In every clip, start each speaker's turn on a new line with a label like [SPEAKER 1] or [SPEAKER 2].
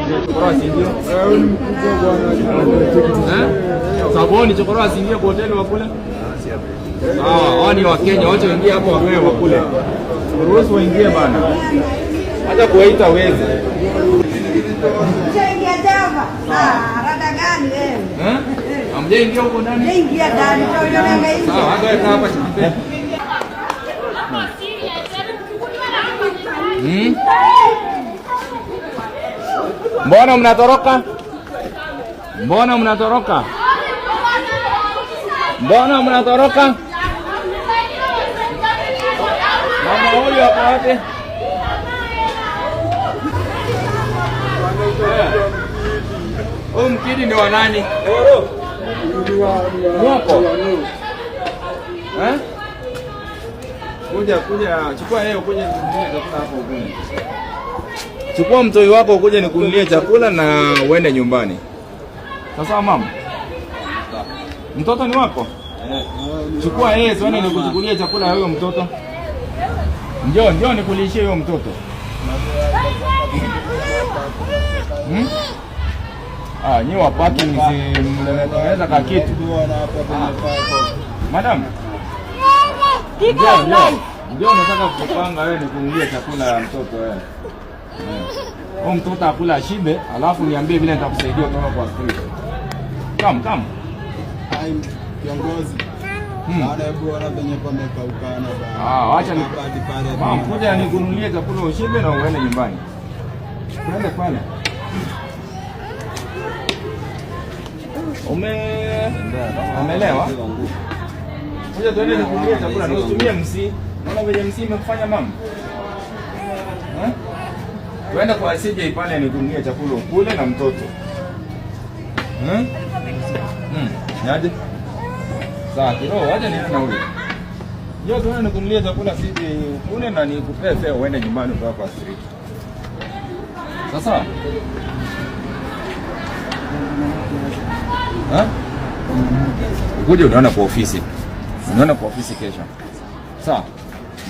[SPEAKER 1] Chokora sindio? Saboni chokora sindio kwa hoteli wakule? Hao ni wa Kenya, wote waingie hapo wawe wakule. Ruhusu waingie bana. Acha kuwaita weze.
[SPEAKER 2] Ingia Java. Rada gani wewe?
[SPEAKER 1] Amjaingia huko ndani?
[SPEAKER 2] Ingia ndani.
[SPEAKER 1] Sawa, hata hapa chini. Mbona mnatoroka? Mbona mnatoroka? Mbona mnatoroka? Mama huyu hapo wapi? Huyu mkidi ni wa nani? Mwako? Kuja, chukua yeye ukuje nikununulie chakula hapo ukuje. Chukua mtoi wako ukuje nikununulie chakula na uende nyumbani. Sasa mama. Mtoto ni wako? Chukua yeye uende nikuchukulie chakula huyo mtoto. Njoo nikulishie huyo mtoto. Nyewe wa parking mnaweza ka kitu. Madam. Ndio nataka kupanga wewe nikununulie chakula ya mtoto wewe. Huyo mtoto akula shibe, alafu niambie vile nitakusaidia kutoka kwa street. Come.
[SPEAKER 3] Kiongozi. Baada ya kuona venye pamekaukana bana.
[SPEAKER 1] Acha mama kuja nikununulie chakula ushibe na uende nyumbani. Twende pale. Umeelewa? Kuja tuende nikununulie chakula na usitumie msi. Unaona venye msi imekufanya mama? Twende kwa CJ pale nikununulie chakula ukule na mtoto. Yaje? Sawa, kidogo acha niende na huyo. Njoo tuone nikununulie chakula CJ ukule na nikupee fare uende nyumbani kwa street. Sasa? Ukuje unaona kwa ofisi. Unaona kwa ofisi kesho. Sawa.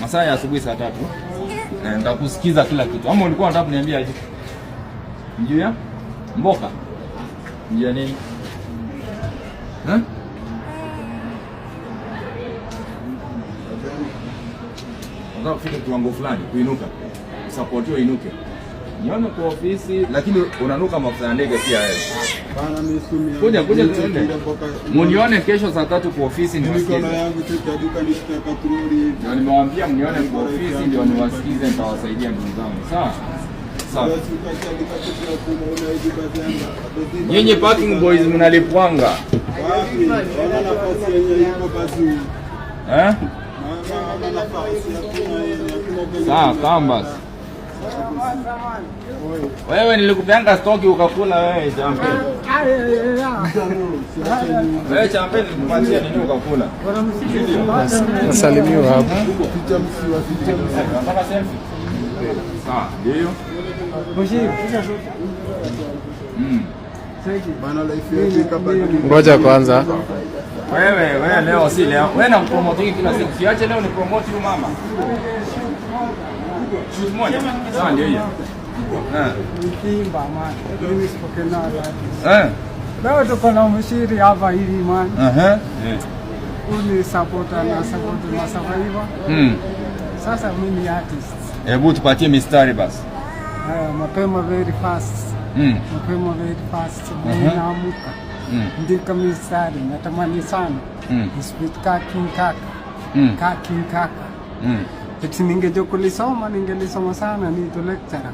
[SPEAKER 1] Masaa ya asubuhi saa 3. Na nitakusikiza kila kitu. Ama ulikuwa unataka kuniambia aje? Njia? Mboka. Njia nini? Unataka kufika kiwango fulani, kuinuka. Supportiwe inuke. Nione kwa ofisi lakini unanuka mafuta ya ndege pia wewe.
[SPEAKER 3] Bana mimi
[SPEAKER 1] Kuja tuende. Munione kesho saa 3 kwa ofisi niwasikize.
[SPEAKER 3] Mikono yangu tutaduka nishitaka turudi.
[SPEAKER 1] Ndio nimewaambia mnione kwa ofisi ndio niwasikize nitawasaidia ndugu zangu. Sawa? Sawa. Nyinyi parking boys mnalipwanga.
[SPEAKER 3] Wapi? Wana nafasi yenye iko basi. Wana nafasi ya
[SPEAKER 1] Sawa, kamba. Wewe nilikupeanga stoki ukakula wewe champagne. Wewe champagne nilikupatia nini ukakula?
[SPEAKER 4] Nasalimiwa hapo.
[SPEAKER 1] Nataka selfie. Sawa, ndio.
[SPEAKER 4] Ngoja kwanza.
[SPEAKER 1] Wewe leo si leo. Wewe na promote kila siku. Siache leo ni promote huyu mama. Shoot moja. Sawa ndio hiyo.
[SPEAKER 5] Mtimba man. Mimi sipokea nada. Leo tuko na mshiri hapa hivi man. Uni supporter na survivor. Sasa mimi ni artist.
[SPEAKER 1] Hebu tupatie mistari basi.
[SPEAKER 5] Mapema very fast. Mapema very fast. Ninaamka. Ndika mistari natamani sana. Speed king kaka. King kaka. Eti ningejokulisoma ningelisoma sana ni to lecturer.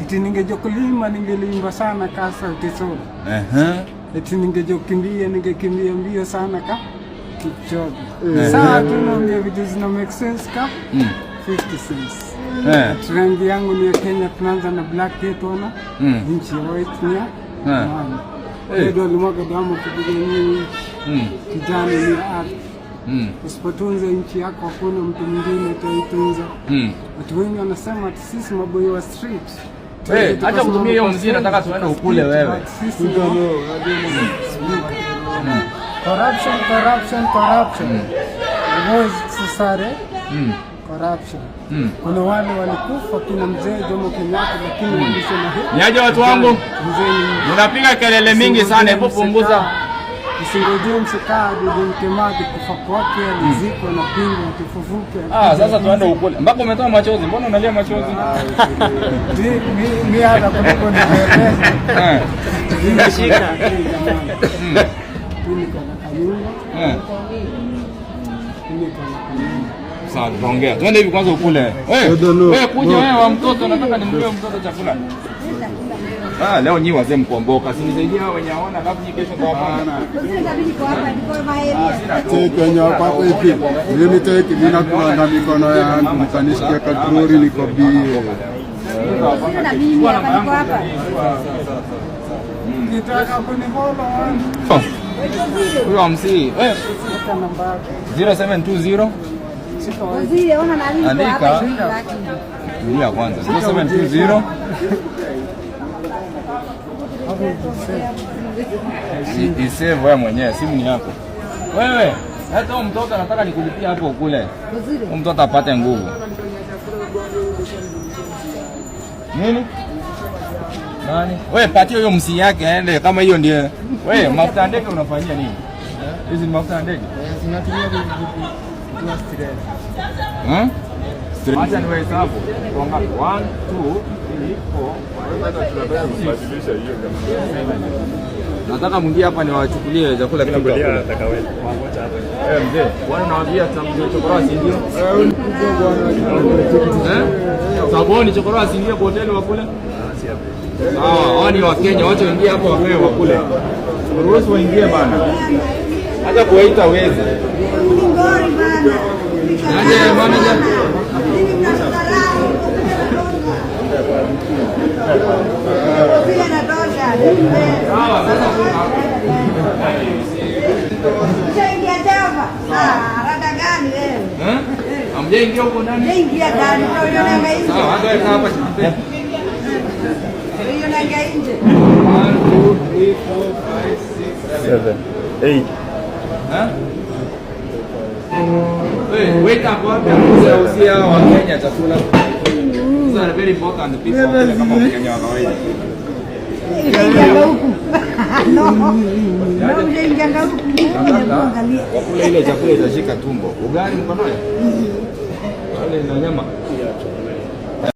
[SPEAKER 5] Eti ningejokulima ningelimba sana kasa Kisoro. Eti ningejokimbia ningekimbia mbio sana ka Kipchoge. Sasa tunaongea vitu zina make sense ka 50 cents. Trend yangu ni ya Kenya, tunaanza na Black Gate ona. Nchi ya white ni ya ndio limwaga damu kupigania kijana ni ardhi. Usipotunza nchi yako hakuna mtu mwingine ataitunza. Watu wengi wanasema ati sisi maboy wa street.
[SPEAKER 1] Acha kutumia hiyo mzee, nataka tuende ukule wewe.
[SPEAKER 5] Corruption. Boys sare. Corruption. Kuna wale walikufa kina mzee Jomo Kenyatta, lakini walisema hivi.
[SPEAKER 1] Niaje watu wangu? Unapiga kelele mingi sana, hebu punguza.
[SPEAKER 5] Usingojee msikaji mtemaji kufa kwake alizikwa na pingu mtufufuke.
[SPEAKER 1] Sasa tuende ukule. Mpaka umetoa machozi. Mbona unalia machozi?
[SPEAKER 5] Mimi hata kuliko nimeeleza.
[SPEAKER 1] Nimeshika. Sawa, tuongea. Twende hivi kwanza ukule. Wewe kuja wewe wa mtoto, nataka nimlie mtoto chakula. Leo nyi wazee mkomboka. Sinisaidie hao wenye hawana, alafu nyi kesho tawapana.
[SPEAKER 3] Kwenye wapako hivi. Mimi teki nina kuna na mikono yangu mkanisikia katrori niko bie.
[SPEAKER 5] Nitaka kunihola.
[SPEAKER 1] Huyo msi. 0720 andika ndio kwanza 0720 isave wewe mwenyewe, simu ni yako wewe. Hata mtoto anataka nikulipia hapo kule, mtoto apate nguvu. Nini? Nani? Wewe patie huyo msi yake aende kama hiyo ndio. Wewe mafuta ndege unafanyia nini? Hizi ni mafuta ndege.
[SPEAKER 5] Zinatumia kwa stress.
[SPEAKER 1] Acha niwe hesabu. Kwa 1 2 3 4. Nataka mwingie hapa niwachukulie chakula kila mtu. Mzee, bwana nawaambia chokora si ndio? Saboni chokora si ndio kwa hoteli wakule? Hao ni wa Kenya, wacha waingie hapo wapewe wakule. Ruhusu waingie bana. Hata kuwaita wezi. Aje manager.
[SPEAKER 2] Rada gani wewe?
[SPEAKER 1] Amjaingia huko ndani?
[SPEAKER 2] Ingia ndani, unaona ngainje.
[SPEAKER 1] Sawa, hata weka hapa chini.
[SPEAKER 2] Unaona ngainje.
[SPEAKER 3] 1 2 3 4 5 6 7 8.
[SPEAKER 1] Wake up wapi? Usia wa Kenya chakula. These are very important people kama Kenya wa kawaida. Wakula ile chakula itashika tumbo. Ugali mko nayo? Wale na nyama.